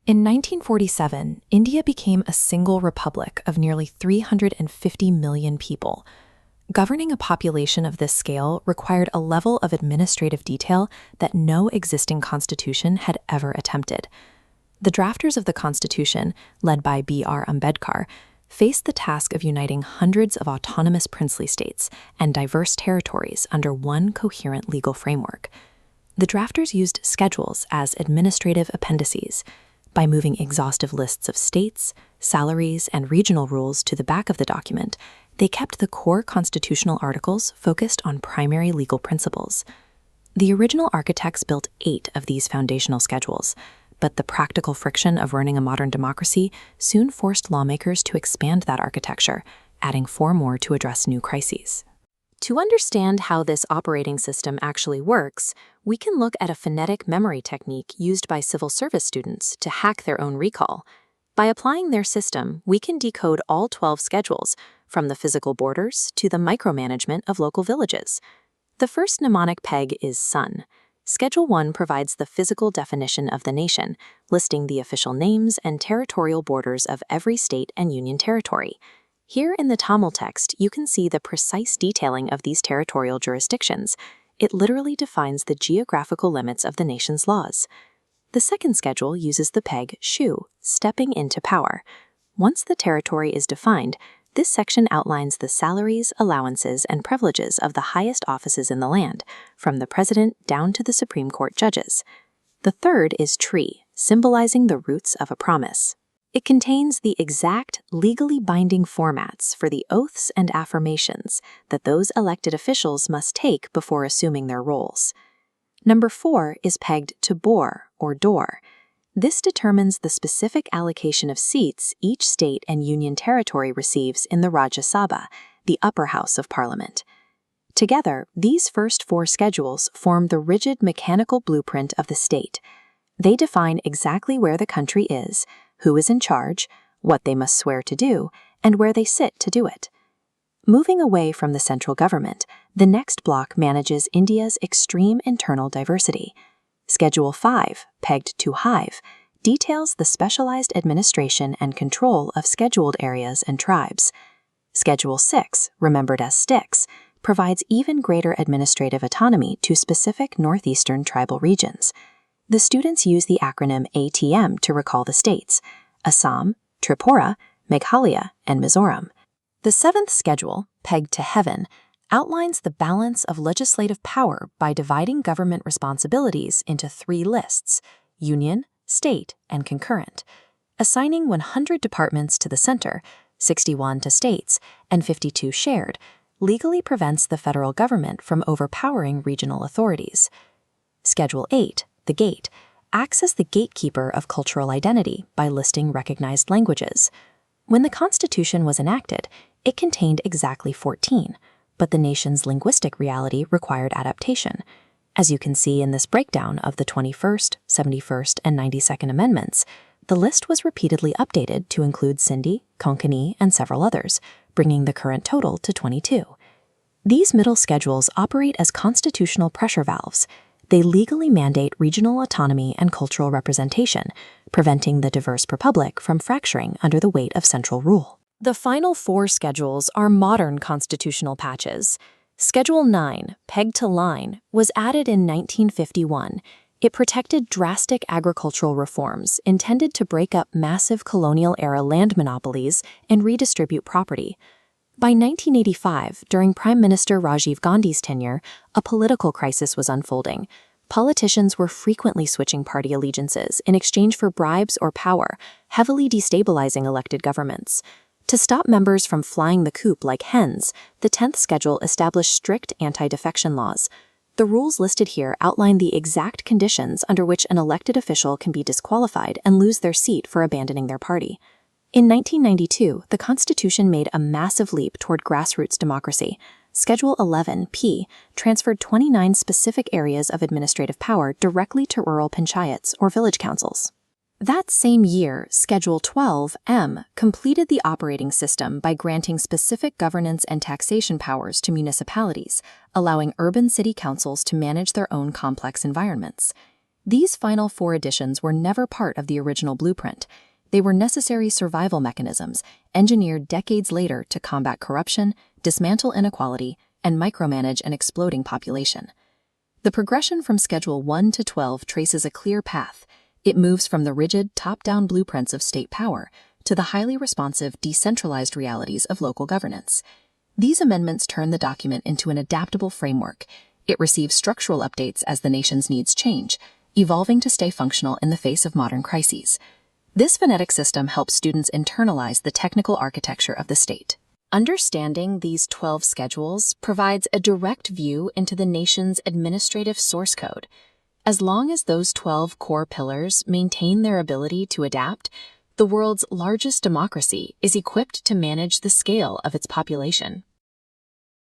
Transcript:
In 1947, India became a single republic of nearly 350 million people. Governing a population of this scale required a level of administrative detail that no existing constitution had ever attempted. The drafters of the constitution, led by B.R. Ambedkar, faced the task of uniting hundreds of autonomous princely states and diverse territories under one coherent legal framework. The drafters used schedules as administrative appendices. By moving exhaustive lists of states, salaries, and regional rules to the back of the document, they kept the core constitutional articles focused on primary legal principles. The original architects built 8 of these foundational schedules, but the practical friction of running a modern democracy soon forced lawmakers to expand that architecture, adding 4 more to address new crises. To understand how this operating system actually works, we can look at a phonetic memory technique used by civil service students to hack their own recall. By applying their system, we can decode all 12 schedules, from the physical borders to the micromanagement of local villages. The first mnemonic peg is sun. Schedule 1 provides the physical definition of the nation, listing the official names and territorial borders of every state and union territory. Here in the Tamil text, you can see the precise detailing of these territorial jurisdictions. It literally defines the geographical limits of the nation's laws. The second schedule uses the peg shu, stepping into power. Once the territory is defined, this section outlines the salaries, allowances, and privileges of the highest offices in the land, from the president down to the Supreme Court judges. The third is tree, symbolizing the roots of a promise. It contains the exact, legally binding formats for the oaths and affirmations that those elected officials must take before assuming their roles. Number 4 is pegged to bor, or door. This determines the specific allocation of seats each state and union territory receives in the Rajya Sabha, the upper house of parliament. Together, these first 4 schedules form the rigid mechanical blueprint of the state. They define exactly where the country is, who is in charge, what they must swear to do, and where they sit to do it. Moving away from the central government, the next block manages India's extreme internal diversity. Schedule 5, pegged to hive, details the specialized administration and control of scheduled areas and tribes. Schedule 6, remembered as sticks, provides even greater administrative autonomy to specific northeastern tribal regions. The students use the acronym ATM to recall the states: Assam, Tripura, Meghalaya, and Mizoram. The 7th schedule, pegged to heaven, outlines the balance of legislative power by dividing government responsibilities into 3 lists: union, state, and concurrent. Assigning 100 departments to the center, 61 to states, and 52 shared, legally prevents the federal government from overpowering regional authorities. Schedule 8, the gate, acts as the gatekeeper of cultural identity by listing recognized languages. When the Constitution was enacted, it contained exactly 14, but the nation's linguistic reality required adaptation. As you can see in this breakdown of the 21st, 71st, and 92nd Amendments, the list was repeatedly updated to include Sindhi, Konkani, and several others, bringing the current total to 22. These middle schedules operate as constitutional pressure valves. They legally mandate regional autonomy and cultural representation, preventing the diverse republic from fracturing under the weight of central rule. The final 4 schedules are modern constitutional patches. Schedule 9, pegged to line, was added in 1951. It protected drastic agricultural reforms intended to break up massive colonial-era land monopolies and redistribute property. By 1985, during Prime Minister Rajiv Gandhi's tenure, a political crisis was unfolding. Politicians were frequently switching party allegiances in exchange for bribes or power, heavily destabilizing elected governments. To stop members from flying the coop like hens, the 10th schedule established strict anti-defection laws. The rules listed here outline the exact conditions under which an elected official can be disqualified and lose their seat for abandoning their party. In 1992, the Constitution made a massive leap toward grassroots democracy. Schedule 11P transferred 29 specific areas of administrative power directly to rural panchayats or village councils. That same year, Schedule 12M completed the operating system by granting specific governance and taxation powers to municipalities, allowing urban city councils to manage their own complex environments. These final 4 additions were never part of the original blueprint. They were necessary survival mechanisms, engineered decades later to combat corruption, dismantle inequality, and micromanage an exploding population. The progression from Schedule 1 to 12 traces a clear path. It moves from the rigid, top-down blueprints of state power to the highly responsive, decentralized realities of local governance. These amendments turn the document into an adaptable framework. It receives structural updates as the nation's needs change, evolving to stay functional in the face of modern crises. This phonetic system helps students internalize the technical architecture of the state. Understanding these 12 schedules provides a direct view into the nation's administrative source code. As long as those 12 core pillars maintain their ability to adapt, the world's largest democracy is equipped to manage the scale of its population.